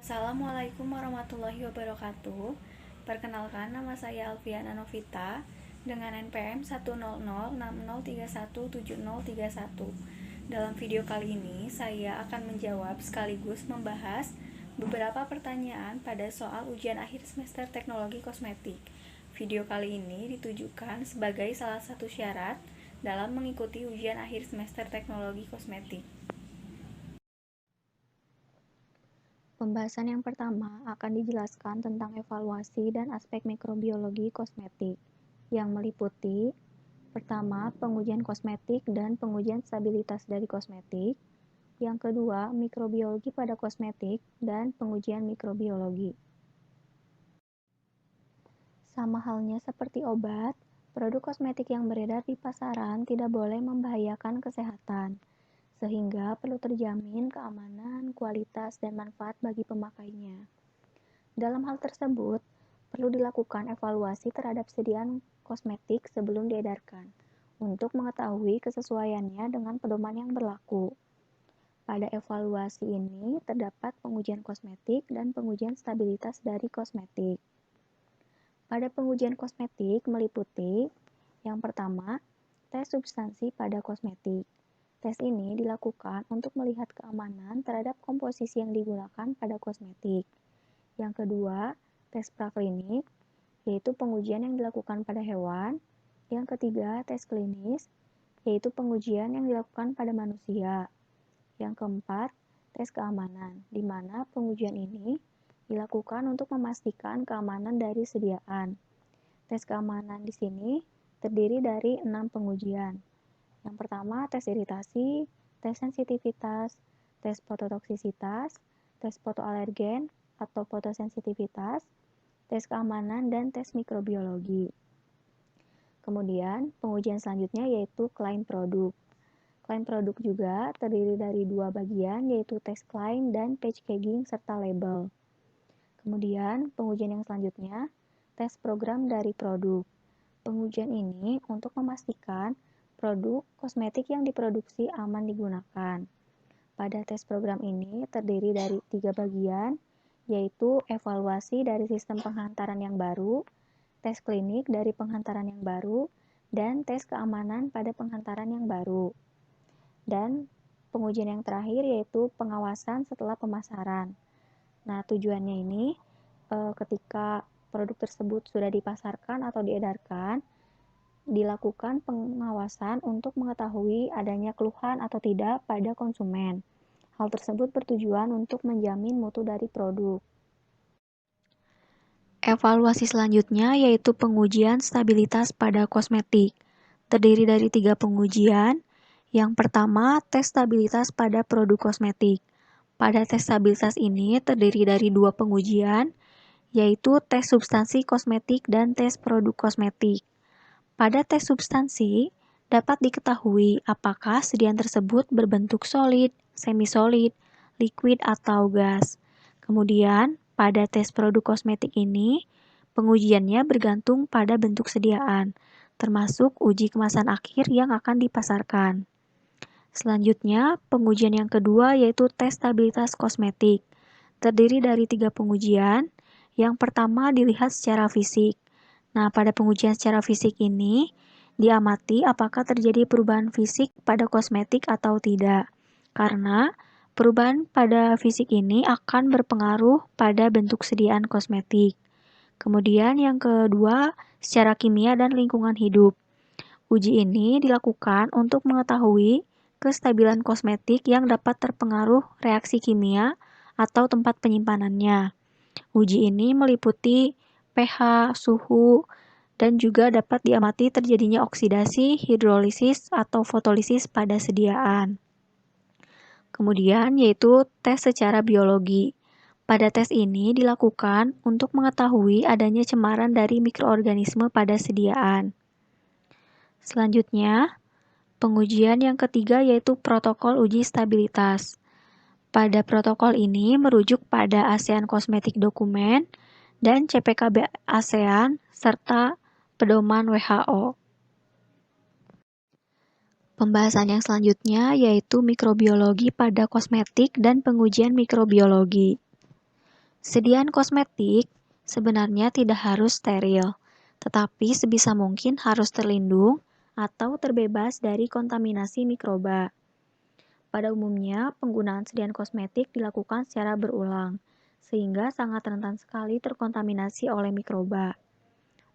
Assalamualaikum warahmatullahi wabarakatuh. Perkenalkan, nama saya Alfiana Novita dengan NPM 10060317031. Dalam video kali ini, saya akan menjawab sekaligus membahas beberapa pertanyaan pada soal ujian akhir semester teknologi kosmetik. Video kali ini ditujukan sebagai salah satu syarat dalam mengikuti ujian akhir semester teknologi kosmetik. Pembahasan yang pertama akan dijelaskan tentang evaluasi dan aspek mikrobiologi kosmetik, yang meliputi pertama, pengujian kosmetik dan pengujian stabilitas dari kosmetik, yang kedua, mikrobiologi pada kosmetik dan pengujian mikrobiologi. Sama halnya seperti obat, produk kosmetik yang beredar di pasaran tidak boleh membahayakan kesehatan, sehingga perlu terjamin keamanan, kualitas, dan manfaat bagi pemakainya. Dalam hal tersebut, perlu dilakukan evaluasi terhadap sediaan kosmetik sebelum diedarkan, untuk mengetahui kesesuaiannya dengan pedoman yang berlaku. Pada evaluasi ini terdapat pengujian kosmetik dan pengujian stabilitas dari kosmetik. Pada pengujian kosmetik meliputi yang pertama, tes substansi pada kosmetik. Tes ini dilakukan untuk melihat keamanan terhadap komposisi yang digunakan pada kosmetik. Yang kedua, tes praklinik, yaitu pengujian yang dilakukan pada hewan. Yang ketiga, tes klinis, yaitu pengujian yang dilakukan pada manusia. Yang keempat, tes keamanan, di mana pengujian ini dilakukan untuk memastikan keamanan dari sediaan. Tes keamanan di sini terdiri dari 6 pengujian. Yang pertama, tes iritasi, tes sensitivitas, tes fototoksisitas, tes fotoalergen atau fotosensitivitas, tes keamanan, dan tes mikrobiologi. Kemudian, pengujian selanjutnya yaitu klaim produk. Klaim produk juga terdiri dari 2 bagian, yaitu tes klaim dan packaging serta label. Kemudian, pengujian yang selanjutnya, tes program dari produk. Pengujian ini untuk memastikan produk kosmetik yang diproduksi aman digunakan. Pada tes program ini terdiri dari 3 bagian, yaitu evaluasi dari sistem penghantaran yang baru, tes klinik dari penghantaran yang baru, dan tes keamanan pada penghantaran yang baru. Dan pengujian yang terakhir yaitu pengawasan setelah pemasaran. Nah, tujuannya ini ketika produk tersebut sudah dipasarkan atau diedarkan, dilakukan pengawasan untuk mengetahui adanya keluhan atau tidak pada konsumen. Hal tersebut bertujuan untuk menjamin mutu dari produk. Evaluasi selanjutnya yaitu pengujian stabilitas pada kosmetik. Terdiri dari 3 pengujian. Yang pertama, tes stabilitas pada produk kosmetik. Pada tes stabilitas ini terdiri dari 2 pengujian, yaitu tes substansi kosmetik dan tes produk kosmetik. Pada tes substansi, dapat diketahui apakah sediaan tersebut berbentuk solid, semi-solid, liquid, atau gas. Kemudian, pada tes produk kosmetik ini, pengujiannya bergantung pada bentuk sediaan, termasuk uji kemasan akhir yang akan dipasarkan. Selanjutnya, pengujian yang kedua yaitu tes stabilitas kosmetik. Terdiri dari 3 pengujian. Yang pertama dilihat secara fisik. Nah, pada pengujian secara fisik ini, diamati apakah terjadi perubahan fisik pada kosmetik atau tidak. Karena perubahan pada fisik ini akan berpengaruh pada bentuk sediaan kosmetik. Kemudian yang kedua, secara kimia dan lingkungan hidup. Uji ini dilakukan untuk mengetahui kestabilan kosmetik yang dapat terpengaruh reaksi kimia atau tempat penyimpanannya. Uji ini meliputi pH, suhu, dan juga dapat diamati terjadinya oksidasi, hidrolisis, atau fotolisis pada sediaan. Kemudian yaitu tes secara biologi. Pada tes ini dilakukan untuk mengetahui adanya cemaran dari mikroorganisme pada sediaan. Selanjutnya, pengujian yang ketiga yaitu protokol uji stabilitas. Pada protokol ini merujuk pada ASEAN Cosmetic Document dan CPKB ASEAN serta pedoman WHO. Pembahasan yang selanjutnya yaitu mikrobiologi pada kosmetik dan pengujian mikrobiologi. Sediaan kosmetik sebenarnya tidak harus steril, tetapi sebisa mungkin harus terlindung atau terbebas dari kontaminasi mikroba. Pada umumnya, penggunaan sediaan kosmetik dilakukan secara berulang, sehingga sangat rentan sekali terkontaminasi oleh mikroba.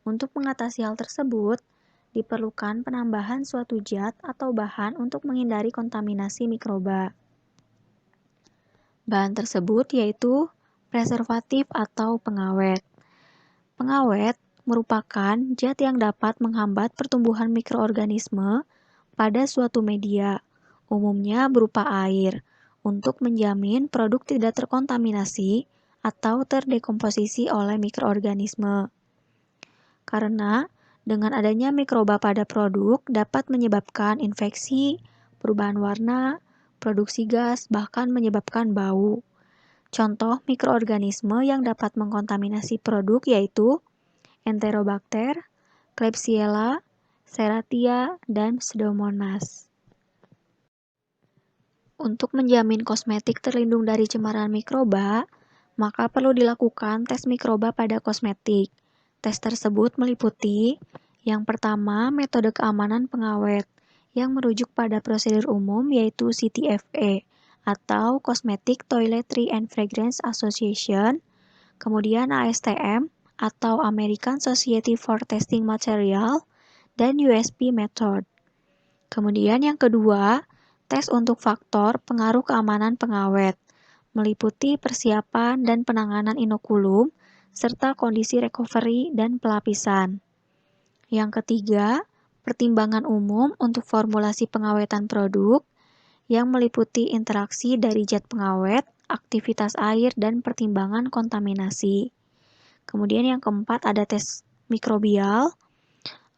Untuk mengatasi hal tersebut, diperlukan penambahan suatu zat atau bahan untuk menghindari kontaminasi mikroba. Bahan tersebut yaitu preservatif atau pengawet. Pengawet merupakan zat yang dapat menghambat pertumbuhan mikroorganisme pada suatu media, umumnya berupa air, untuk menjamin produk tidak terkontaminasi atau terdekomposisi oleh mikroorganisme. Karena dengan adanya mikroba pada produk dapat menyebabkan infeksi, perubahan warna, produksi gas, bahkan menyebabkan bau. Contoh mikroorganisme yang dapat mengkontaminasi produk yaitu Enterobacter, Klebsiella, Serratia, dan Pseudomonas. Untuk menjamin kosmetik terlindung dari cemaran mikroba, maka perlu dilakukan tes mikroba pada kosmetik. Tes tersebut meliputi yang pertama, metode keamanan pengawet yang merujuk pada prosedur umum yaitu CTFA atau Cosmetic Toiletry and Fragrance Association, kemudian ASTM atau American Society for Testing Material, dan USP method. Kemudian yang kedua, tes untuk faktor pengaruh keamanan pengawet, meliputi persiapan dan penanganan inokulum, serta kondisi recovery dan pelapisan. Yang ketiga, pertimbangan umum untuk formulasi pengawetan produk yang meliputi interaksi dari zat pengawet, aktivitas air, dan pertimbangan kontaminasi. Kemudian yang keempat ada tes mikrobial.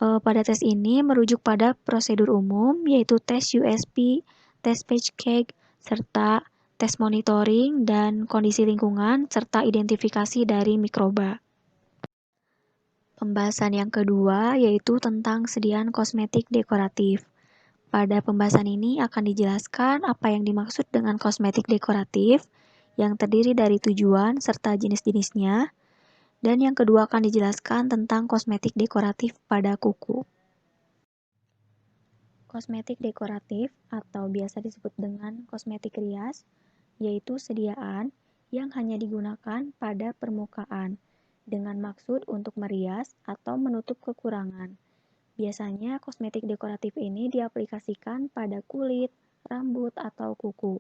Pada tes ini merujuk pada prosedur umum yaitu tes USP, tes page cake, serta tes monitoring dan kondisi lingkungan serta identifikasi dari mikroba. Pembahasan yang kedua yaitu tentang sediaan kosmetik dekoratif. Pada pembahasan ini akan dijelaskan apa yang dimaksud dengan kosmetik dekoratif yang terdiri dari tujuan serta jenis-jenisnya, dan yang kedua akan dijelaskan tentang kosmetik dekoratif pada kuku. Kosmetik dekoratif atau biasa disebut dengan kosmetik rias, yaitu sediaan yang hanya digunakan pada permukaan dengan maksud untuk merias atau menutup kekurangan. Biasanya kosmetik dekoratif ini diaplikasikan pada kulit, rambut, atau kuku,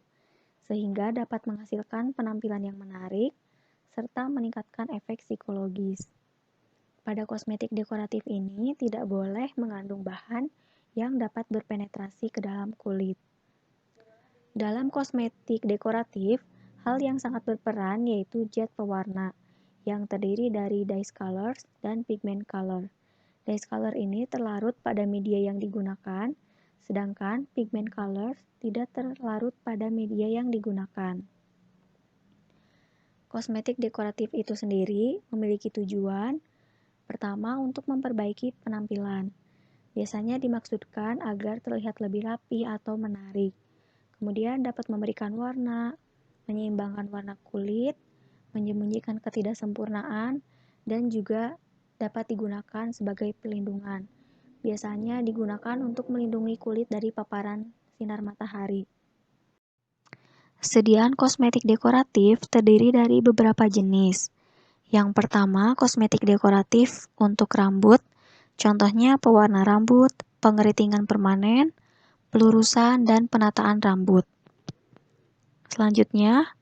sehingga dapat menghasilkan penampilan yang menarik serta meningkatkan efek psikologis. Pada kosmetik dekoratif ini tidak boleh mengandung bahan yang dapat berpenetrasi ke dalam kulit. Dalam kosmetik dekoratif, hal yang sangat berperan yaitu zat pewarna, yang terdiri dari discolors dan pigment color. Discolor ini terlarut pada media yang digunakan, sedangkan pigment colors tidak terlarut pada media yang digunakan. Kosmetik dekoratif itu sendiri memiliki tujuan pertama untuk memperbaiki penampilan. Biasanya dimaksudkan agar terlihat lebih rapi atau menarik. Kemudian dapat memberikan warna, menyeimbangkan warna kulit, menyembunyikan ketidaksempurnaan, dan juga dapat digunakan sebagai pelindungan. Biasanya digunakan untuk melindungi kulit dari paparan sinar matahari. Sediaan kosmetik dekoratif terdiri dari beberapa jenis. Yang pertama, kosmetik dekoratif untuk rambut, contohnya pewarna rambut, pengeritingan permanen, pelurusan, dan penataan rambut. Selanjutnya,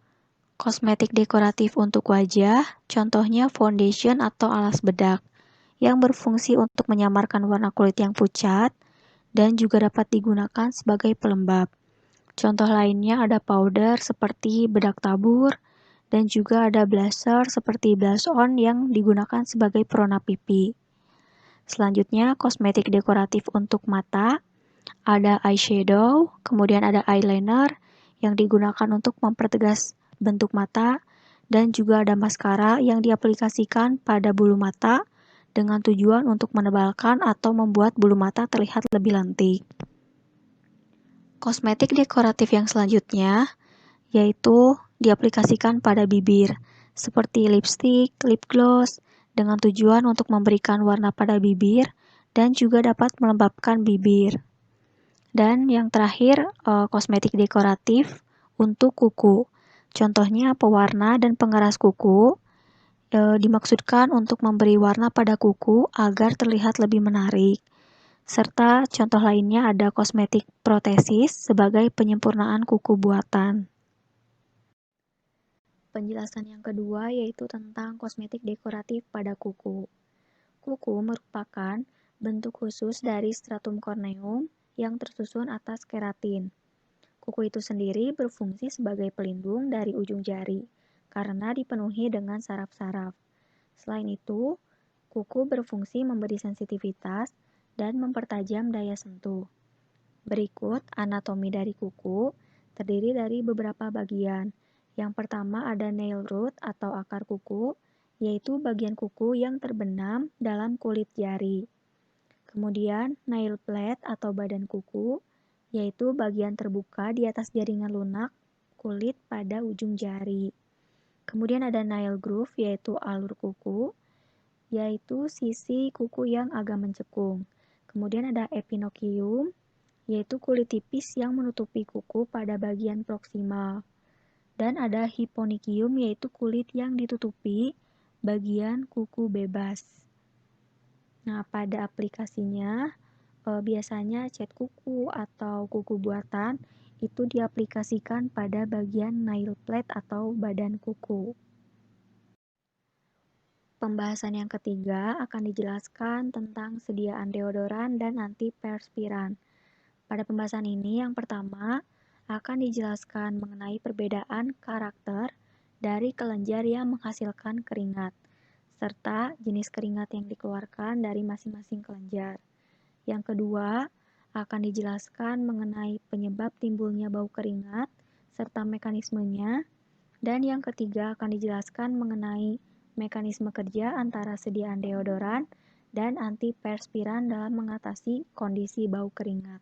kosmetik dekoratif untuk wajah, contohnya foundation atau alas bedak, yang berfungsi untuk menyamarkan warna kulit yang pucat dan juga dapat digunakan sebagai pelembab. Contoh lainnya ada powder seperti bedak tabur dan juga ada blusher seperti blush on yang digunakan sebagai perona pipi. Selanjutnya, kosmetik dekoratif untuk mata, ada eyeshadow, kemudian ada eyeliner yang digunakan untuk mempertegas bentuk mata, dan juga ada maskara yang diaplikasikan pada bulu mata dengan tujuan untuk menebalkan atau membuat bulu mata terlihat lebih lentik. Kosmetik dekoratif yang selanjutnya yaitu diaplikasikan pada bibir, seperti lipstick, lip gloss, dengan tujuan untuk memberikan warna pada bibir dan juga dapat melembabkan bibir. Dan yang terakhir, kosmetik dekoratif untuk kuku. Contohnya pewarna dan pengeras kuku dimaksudkan untuk memberi warna pada kuku agar terlihat lebih menarik. Serta contoh lainnya ada kosmetik protesis sebagai penyempurnaan kuku buatan. Penjelasan yang kedua yaitu tentang kosmetik dekoratif pada kuku. Kuku merupakan bentuk khusus dari stratum corneum yang tersusun atas keratin. Kuku itu sendiri berfungsi sebagai pelindung dari ujung jari karena dipenuhi dengan saraf-saraf. Selain itu, kuku berfungsi memberi sensitivitas dan mempertajam daya sentuh. Berikut anatomi dari kuku, terdiri dari beberapa bagian. Yang pertama ada nail root atau akar kuku, yaitu bagian kuku yang terbenam dalam kulit jari. Kemudian nail plate atau badan kuku, yaitu bagian terbuka di atas jaringan lunak kulit pada ujung jari. Kemudian ada nail groove, yaitu alur kuku, yaitu sisi kuku yang agak mencekung. Kemudian ada epinokium, yaitu kulit tipis yang menutupi kuku pada bagian proksimal. Dan ada hyponychium, yaitu kulit yang ditutupi bagian kuku bebas. Nah, pada aplikasinya, biasanya cat kuku atau kuku buatan itu diaplikasikan pada bagian nail plate atau badan kuku. Pembahasan yang ketiga akan dijelaskan tentang sediaan deodoran dan antiperspiran. Pada pembahasan ini, yang pertama akan dijelaskan mengenai perbedaan karakter dari kelenjar yang menghasilkan keringat, serta jenis keringat yang dikeluarkan dari masing-masing kelenjar. Yang kedua, akan dijelaskan mengenai penyebab timbulnya bau keringat, serta mekanismenya. Dan yang ketiga akan dijelaskan mengenai mekanisme kerja antara sediaan deodoran dan antiperspiran dalam mengatasi kondisi bau keringat.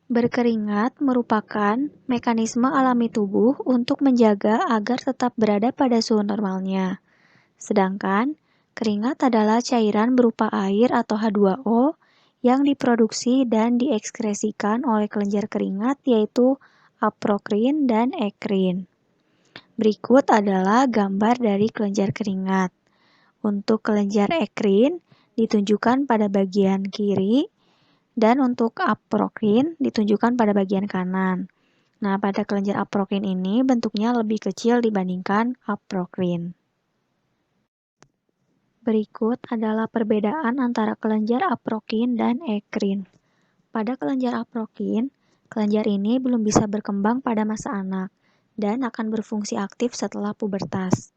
Berkeringat merupakan mekanisme alami tubuh untuk menjaga agar tetap berada pada suhu normalnya. Sedangkan, keringat adalah cairan berupa air atau H2O yang diproduksi dan diekskresikan oleh kelenjar keringat yaitu aprokrin dan ekrin. Berikut adalah gambar dari kelenjar keringat. Untuk kelenjar ekrin ditunjukkan pada bagian kiri, dan untuk aprokrin ditunjukkan pada bagian kanan. Nah, pada kelenjar aprokrin ini bentuknya lebih kecil dibandingkan aprokrin. Berikut adalah perbedaan antara kelenjar aprokrin dan ekrin. Pada kelenjar aprokrin, kelenjar ini belum bisa berkembang pada masa anak dan akan berfungsi aktif setelah pubertas.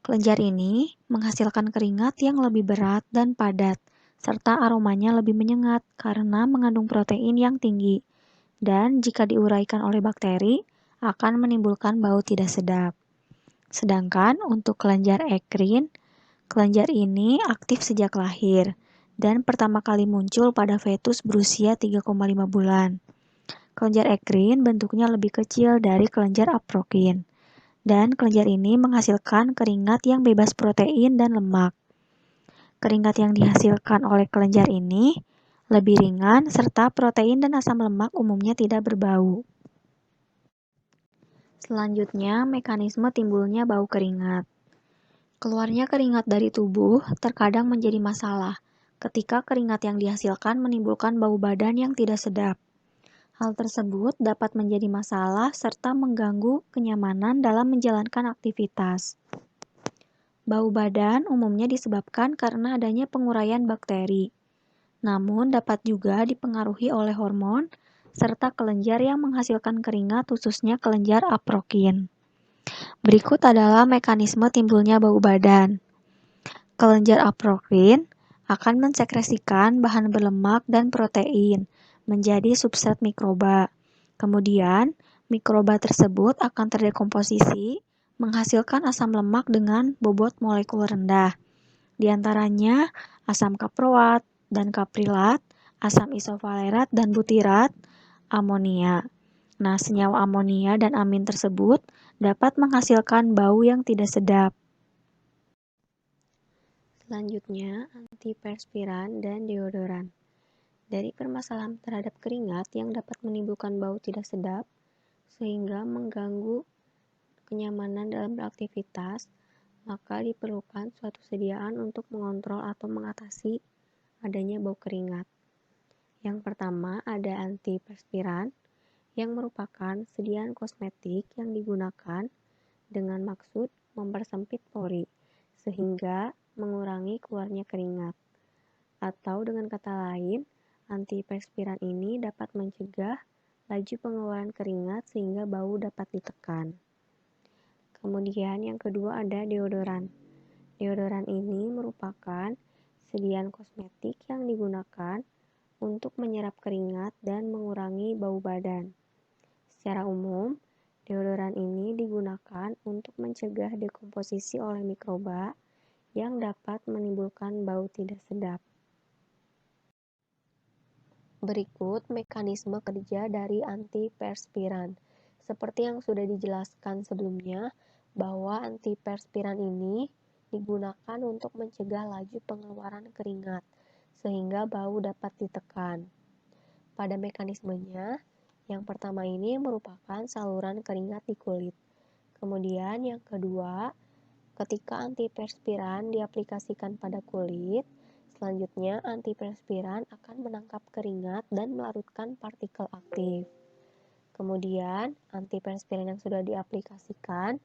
Kelenjar ini menghasilkan keringat yang lebih berat dan padat, serta aromanya lebih menyengat karena mengandung protein yang tinggi, dan jika diuraikan oleh bakteri, akan menimbulkan bau tidak sedap. Sedangkan untuk kelenjar ekrin, kelenjar ini aktif sejak lahir, dan pertama kali muncul pada fetus berusia 3,5 bulan. Kelenjar ekrin bentuknya lebih kecil dari kelenjar aprokrin, dan kelenjar ini menghasilkan keringat yang bebas protein dan lemak. Keringat yang dihasilkan oleh kelenjar ini lebih ringan serta protein dan asam lemak umumnya tidak berbau. Selanjutnya, mekanisme timbulnya bau keringat. Keluarnya keringat dari tubuh terkadang menjadi masalah ketika keringat yang dihasilkan menimbulkan bau badan yang tidak sedap. Hal tersebut dapat menjadi masalah serta mengganggu kenyamanan dalam menjalankan aktivitas. Bau badan umumnya disebabkan karena adanya penguraian bakteri, namun dapat juga dipengaruhi oleh hormon serta kelenjar yang menghasilkan keringat, khususnya kelenjar aprokrin. Berikut adalah mekanisme timbulnya bau badan. Kelenjar aprokrin akan mensekresikan bahan berlemak dan protein menjadi substrat mikroba. Kemudian, mikroba tersebut akan terdekomposisi, menghasilkan asam lemak dengan bobot molekul rendah. Di antaranya asam kaproat dan kaprilat, asam isovalerat dan butirat, amonia. Nah, senyawa amonia dan amin tersebut dapat menghasilkan bau yang tidak sedap. Selanjutnya, antiperspiran dan deodoran. Dari permasalahan terhadap keringat yang dapat menimbulkan bau tidak sedap, sehingga mengganggu kenyamanan dalam beraktivitas, maka diperlukan suatu sediaan untuk mengontrol atau mengatasi adanya bau keringat. Yang pertama ada antiperspiran, yang merupakan sediaan kosmetik yang digunakan dengan maksud mempersempit pori, sehingga mengurangi keluarnya keringat. Atau dengan kata lain, antiperspiran ini dapat mencegah laju pengeluaran keringat sehingga bau dapat ditekan. Kemudian yang kedua ada deodoran. Deodoran ini merupakan sediaan kosmetik yang digunakan untuk menyerap keringat dan mengurangi bau badan. Secara umum, deodoran ini digunakan untuk mencegah dekomposisi oleh mikroba yang dapat menimbulkan bau tidak sedap. Berikut mekanisme kerja dari antiperspiran. Seperti yang sudah dijelaskan sebelumnya, bahwa antiperspiran ini digunakan untuk mencegah laju pengeluaran keringat, sehingga bau dapat ditekan. Pada mekanismenya, yang pertama ini merupakan saluran keringat di kulit. Kemudian yang kedua, ketika antiperspiran diaplikasikan pada kulit, selanjutnya antiperspiran akan menangkap keringat dan melarutkan partikel aktif. Kemudian, antiperspiran yang sudah diaplikasikan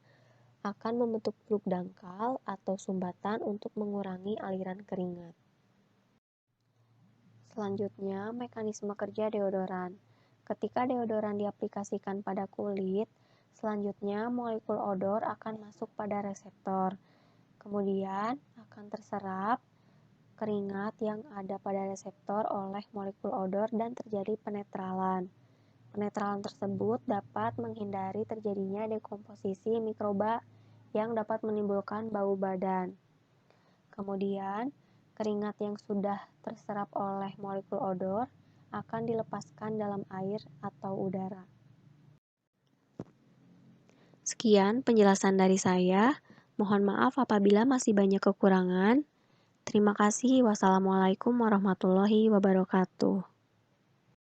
akan membentuk peluk dangkal atau sumbatan untuk mengurangi aliran keringat. Selanjutnya, mekanisme kerja deodoran. Ketika deodoran diaplikasikan pada kulit, selanjutnya molekul odor akan masuk pada reseptor. Kemudian akan terserap keringat yang ada pada reseptor oleh molekul odor dan terjadi penetralan. Penetralan tersebut dapat menghindari terjadinya dekomposisi mikroba yang dapat menimbulkan bau badan. Kemudian, keringat yang sudah terserap oleh molekul odor akan dilepaskan dalam air atau udara. Sekian penjelasan dari saya. Mohon maaf apabila masih banyak kekurangan. Terima kasih. Wassalamualaikum warahmatullahi wabarakatuh.